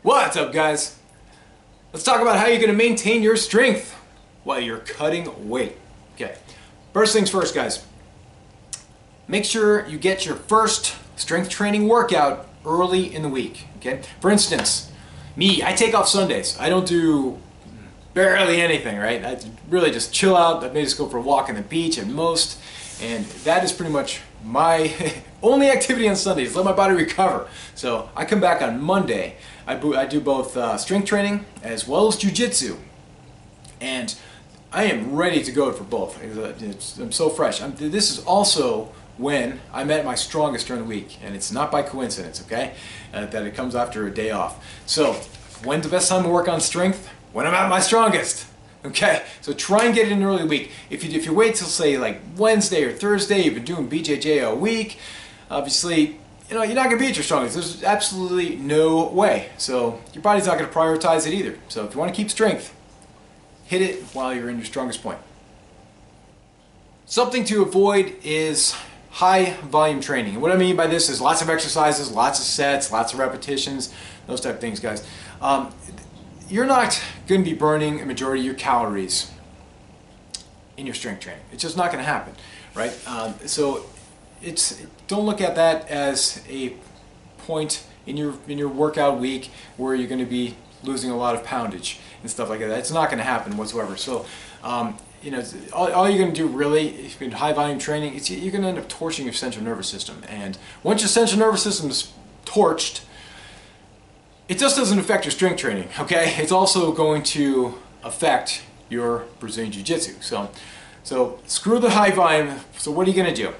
What's up, guys? Let's talk about how you're going to maintain your strength while you're cutting weight. Okay, first things first, guys. Make sure you get your first strength training workout early in the week. Okay, for instance, me, I take off Sundays. I don't do barely anything, right? I really just chill out. I may just go for a walk on the beach at most, and that is pretty much my only activity on Sundays. Let my body recover. So I come back on Monday. I do both strength training as well as Jiu Jitsu, and I am ready to go for both. I'm so fresh. This is also when I'm at my strongest during the week, and it's not by coincidence, okay, that it comes after a day off. So when's the best time to work on strength? When I'm at my strongest. Okay, so try and get it in early week. If you wait till, say, like Wednesday or Thursday, you've been doing BJJ all week, obviously, you're not going to be at your strongest. There's absolutely no way. So your body's not going to prioritize it either. So if you want to keep strength, hit it while you're in your strongest point. Something to avoid is high volume training. And what I mean by this is lots of exercises, lots of sets, lots of repetitions, those type of things, guys. You're not going to be burning a majority of your calories in your strength training. It's just not going to happen, right? So don't look at that as a point in your workout week where you're going to be losing a lot of poundage and stuff like that. It's not going to happen whatsoever. So all you're going to do really, if you're in high volume training, you're going to end up torching your central nervous system. And once your central nervous system is torched, it just doesn't affect your strength training, okay? It's also going to affect your Brazilian Jiu Jitsu. So screw the high volume. So what are you going to do?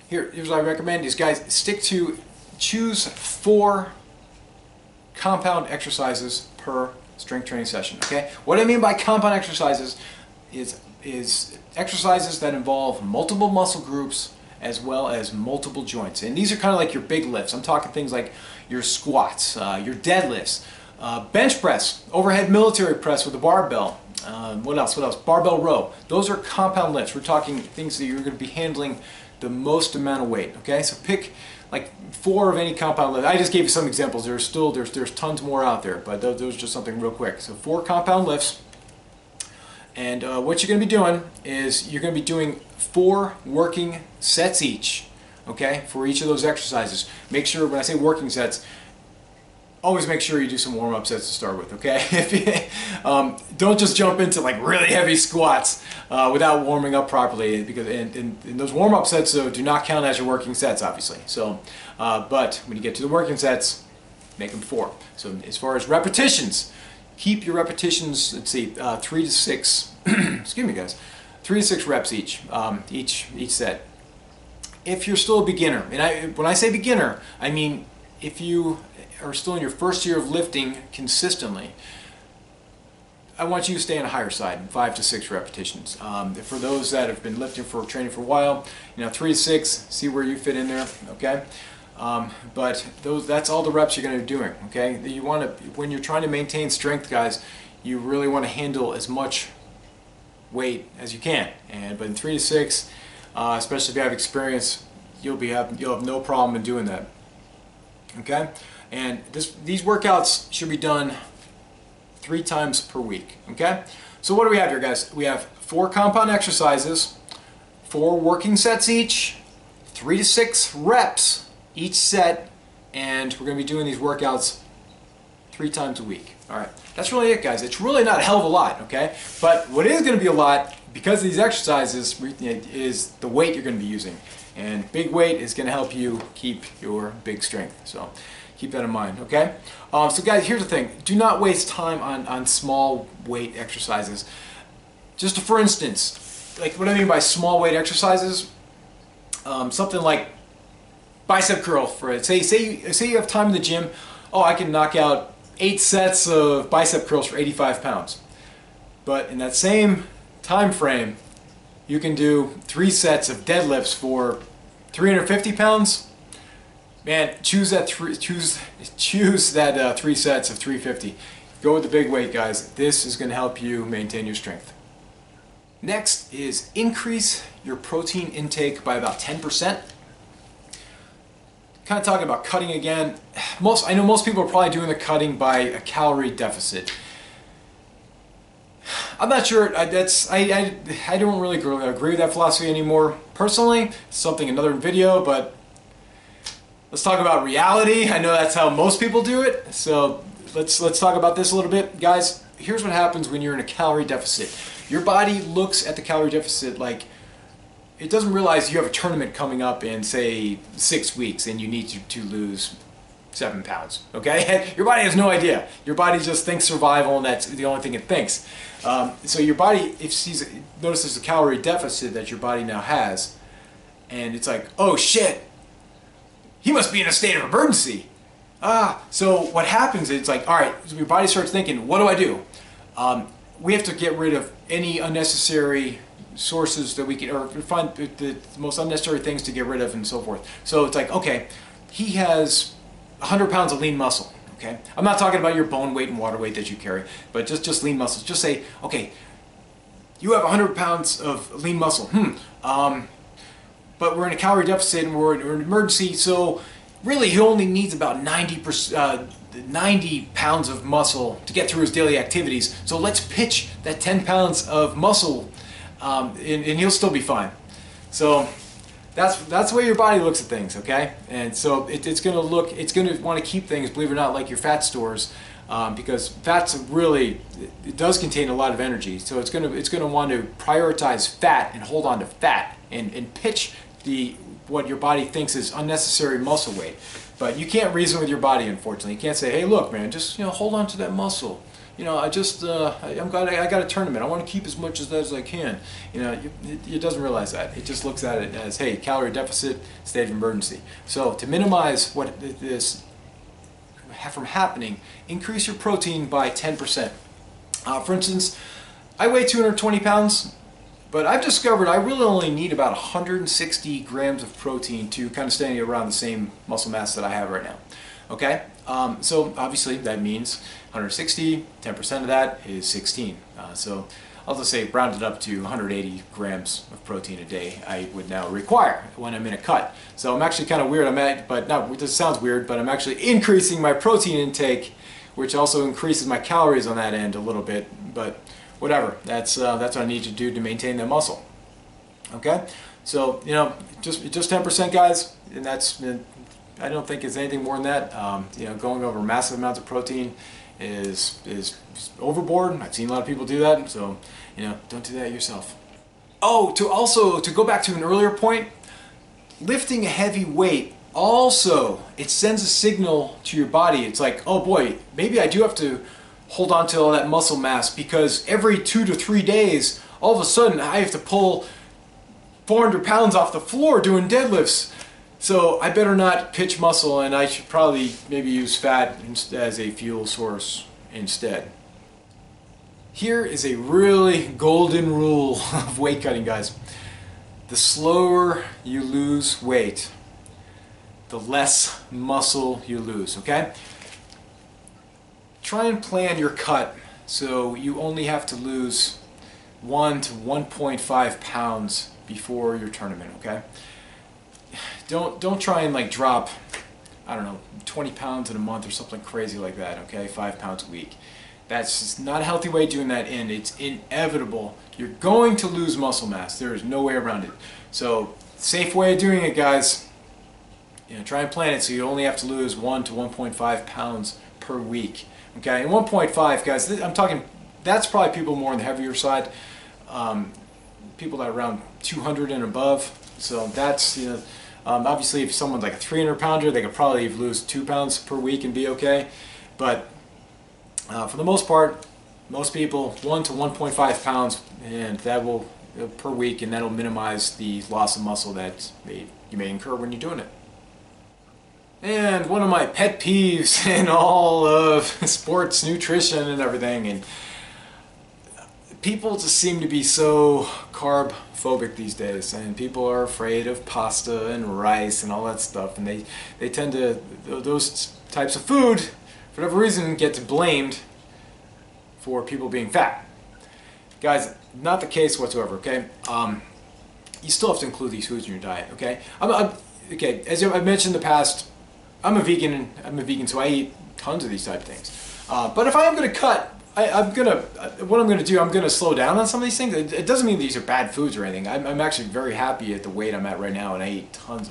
Here's what I recommend is, guys, choose 4 compound exercises per strength training session, okay? What I mean by compound exercises is exercises that involve multiple muscle groups as well as multiple joints. And these are kind of like your big lifts. I'm talking things like your squats, your deadlifts, bench press, overhead military press with a barbell. What else? Barbell row. Those are compound lifts. We're talking things that you're going to be handling the most amount of weight. Okay, so pick like 4 of any compound lift. I just gave you some examples. There's tons more out there, but those are just something real quick. So 4 compound lifts, and what you're going to be doing is you're going to be doing 4 working sets each. Okay, for each of those exercises. Make sure, when I say working sets, always make sure you do some warm-up sets to start with, okay? Don't just jump into like really heavy squats without warming up properly, because and those warm-up sets, though, do not count as your working sets, obviously. So, but when you get to the working sets, make them 4. So as far as repetitions, keep your repetitions, let's see, 3 to 6, excuse me, guys, 3 to 6 reps each set. If you're still a beginner, and when I say beginner, I mean if you are still in your first year of lifting consistently, I want you to stay on a higher side, 5 to 6 repetitions. For those that have been lifting for training for a while, 3 to 6, see where you fit in there, okay? But that's all the reps you're going to be doing, okay? You want to, when you're trying to maintain strength, guys, you really want to handle as much weight as you can. But in 3 to 6, especially if you have experience, you'll have no problem in doing that. Okay, and these workouts should be done 3 times per week. Okay, so what do we have here, guys? We have 4 compound exercises, 4 working sets each, 3 to 6 reps each set, and we're going to be doing these workouts 3 times a week. All right, that's really it, guys. It's really not a hell of a lot, okay? But what is going to be a lot, because of these exercises, is the weight you're going to be using. And big weight is going to help you keep your big strength. So keep that in mind, okay? So guys, here's the thing. Do not waste time on small weight exercises. Just for instance, like what I mean by small weight exercises, something like bicep curl. Say you have time in the gym. Oh, I can knock out 8 sets of bicep curls for 85 pounds. But in that same time frame, you can do 3 sets of deadlifts for 350 pounds. Man, choose that 3 sets of 350. Go with the big weight, guys. This is going to help you maintain your strength. Next is increase your protein intake by about 10%. kind of talking about cutting again. I know most people are probably doing the cutting by a calorie deficit. I'm not sure. I don't really agree with that philosophy anymore. Personally, it's something another video, but let's talk about reality. I know that's how most people do it. So let's talk about this a little bit, guys. Here's what happens when you're in a calorie deficit. Your body looks at the calorie deficit like it doesn't realize you have a tournament coming up in, say, 6 weeks and you need to lose 7 pounds, okay? Your body has no idea. Your body just thinks survival, and that's the only thing it thinks. So your body, notices the calorie deficit that your body now has, and it's like, oh shit, he must be in a state of emergency. So what happens is, it's like, all right, so your body starts thinking, what do I do? We have to get rid of any unnecessary sources that we can, or find the most unnecessary things to get rid of and so forth. So it's like, okay, he has 100 pounds of lean muscle, okay? I'm not talking about your bone weight and water weight that you carry, but just lean muscles. Just say, okay, you have 100 pounds of lean muscle, but we're in a calorie deficit and we're in an emergency, so really he only needs about 90 pounds of muscle to get through his daily activities. So let's pitch that 10 pounds of muscle, and he'll still be fine. So that's the way your body looks at things, okay? And so it's going to want to keep things, believe it or not, like your fat stores, because fats really, it does contain a lot of energy. So it's going to want to prioritize fat and hold on to fat and pitch what your body thinks is unnecessary muscle weight. But you can't reason with your body, unfortunately. You can't say, hey, look, man, just hold on to that muscle. I got a tournament. I want to keep as much of that as I can. It doesn't realize that. It just looks at it as, hey, calorie deficit, state of emergency. So to minimize what this from happening, increase your protein by 10%. For instance, I weigh 220 pounds, but I've discovered I really only need about 160 grams of protein to kind of stay around the same muscle mass that I have right now. Okay, so obviously that means 160, 10% of that is 16. So I'll just say round it up to 180 grams of protein a day I would now require when I'm in a cut. So I'm actually kind of weird. This sounds weird, but I'm actually increasing my protein intake, which also increases my calories on that end a little bit. But whatever, that's what I need to do to maintain that muscle. Okay, so just 10%, guys, and that's. I don't think it's anything more than that. Going over massive amounts of protein is overboard. I've seen a lot of people do that, so don't do that yourself. Oh, to go back to an earlier point, lifting a heavy weight also, it sends a signal to your body. It's like, oh boy, maybe I do have to hold on to all that muscle mass, because every 2 to 3 days, all of a sudden I have to pull 400 pounds off the floor doing deadlifts. So I better not pitch muscle, and I should probably maybe use fat as a fuel source instead. Here is a really golden rule of weight cutting, guys. The slower you lose weight, the less muscle you lose, okay? Try and plan your cut so you only have to lose 1 to 1.5 pounds before your tournament, okay? Don't try and drop, I don't know, 20 pounds in a month or something crazy like that, okay? 5 pounds a week. That's just not a healthy way of doing that, and it's inevitable. You're going to lose muscle mass. There is no way around it. So, safe way of doing it, guys, try and plan it so you only have to lose 1 to 1.5 pounds per week, okay? And 1.5, guys, I'm talking, that's probably people more on the heavier side, people that are around 200 and above. So that's, obviously if someone's like a 300 pounder, they could probably lose 2 pounds per week and be okay. But for the most part, most people 1 to 1.5 pounds, and that will per week, and that'll minimize the loss of muscle that you may incur when you're doing it. And one of my pet peeves in all of sports nutrition and everything, and people just seem to be so carb-phobic these days, and people are afraid of pasta and rice and all that stuff, and they tend to, those types of food, for whatever reason, get blamed for people being fat. Guys, not the case whatsoever, okay? You still have to include these foods in your diet, okay? Okay, as I've mentioned in the past, I'm a vegan, so I eat tons of these type of things. But if I am going to cut, what I'm gonna do, I'm gonna slow down on some of these things. It doesn't mean these are bad foods or anything. I'm actually very happy at the weight I'm at right now, and I eat tons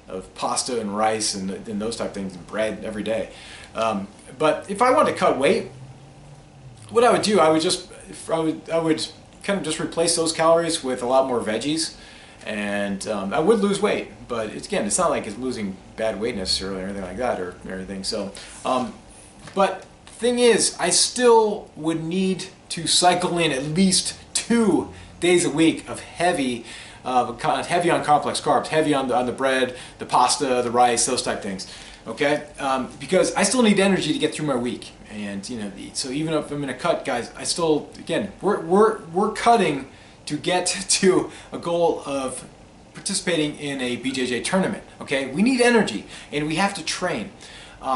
of pasta and rice and those type of things, and bread every day. But if I want to cut weight, what I would do, I would kind of just replace those calories with a lot more veggies, and I would lose weight. But again, it's not like it's losing bad weight necessarily or anything like that or anything. So, but thing is, I still would need to cycle in at least 2 days a week of heavy on complex carbs, heavy on the bread, the pasta, the rice, those type things. Okay, because I still need energy to get through my week, and so even if I'm gonna cut, guys, I still, again, we're cutting to get to a goal of participating in a BJJ tournament. Okay, we need energy, and we have to train.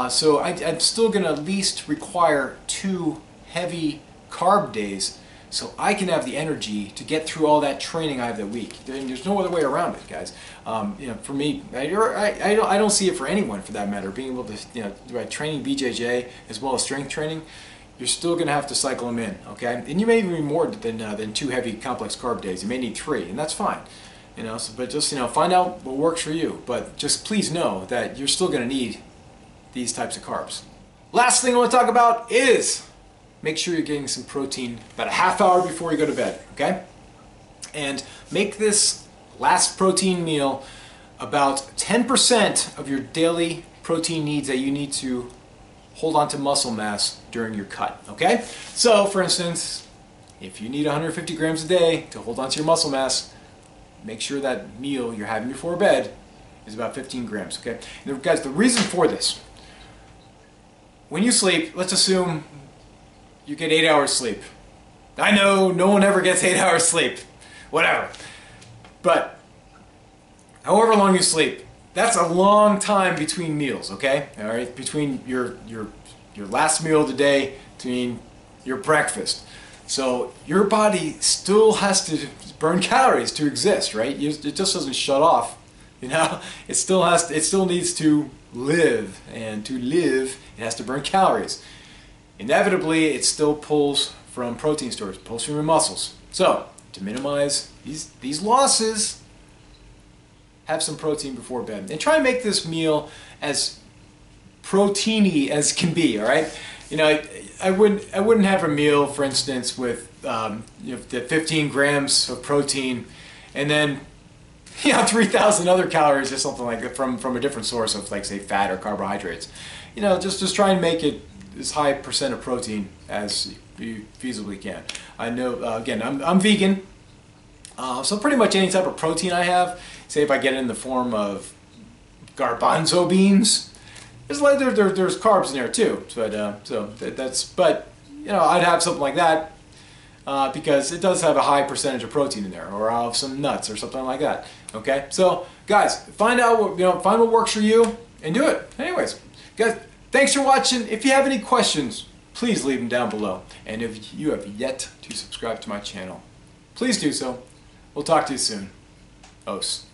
So I'm still going to at least require 2 heavy carb days so I can have the energy to get through all that training I have that week. And there's no other way around it, guys. For me, I don't see it for anyone for that matter. Being able to, by training BJJ as well as strength training, you're still going to have to cycle them in, okay? And you may even need more than 2 heavy complex carb days. You may need 3, and that's fine. But just find out what works for you. But just please know that you're still going to need these types of carbs. Last thing I want to talk about is make sure you're getting some protein about a half hour before you go to bed, okay? And make this last protein meal about 10% of your daily protein needs that you need to hold on to muscle mass during your cut, okay? So, for instance, if you need 150 grams a day to hold on to your muscle mass, make sure that meal you're having before bed is about 15 grams, okay? And guys, the reason for this, when you sleep, let's assume you get 8 hours sleep. I know no one ever gets 8 hours sleep, whatever. But however long you sleep, that's a long time between meals, okay? All right, between your last meal of the day, between your breakfast. So your body still has to burn calories to exist, right? It just doesn't shut off, It still needs to live, and to live, it has to burn calories. Inevitably, it still pulls from protein stores, pulls from your muscles. So, to minimize these losses, have some protein before bed. And try and make this meal as proteiny as can be, all right? I wouldn't have a meal, for instance, with the 15 grams of protein and then 3,000 other calories or something like that from a different source of, like, say, fat or carbohydrates. Just try and make it as high percent of protein as you feasibly can. I know, again, I'm vegan, so pretty much any type of protein I have, say if I get it in the form of garbanzo beans, there's carbs in there too. But I'd have something like that because it does have a high percentage of protein in there, or I'll have some nuts or something like that. Okay, so guys, find what works for you and do it. Anyways, guys, thanks for watching. If you have any questions, please leave them down below. And if you have yet to subscribe to my channel, please do so. We'll talk to you soon. Ooosss.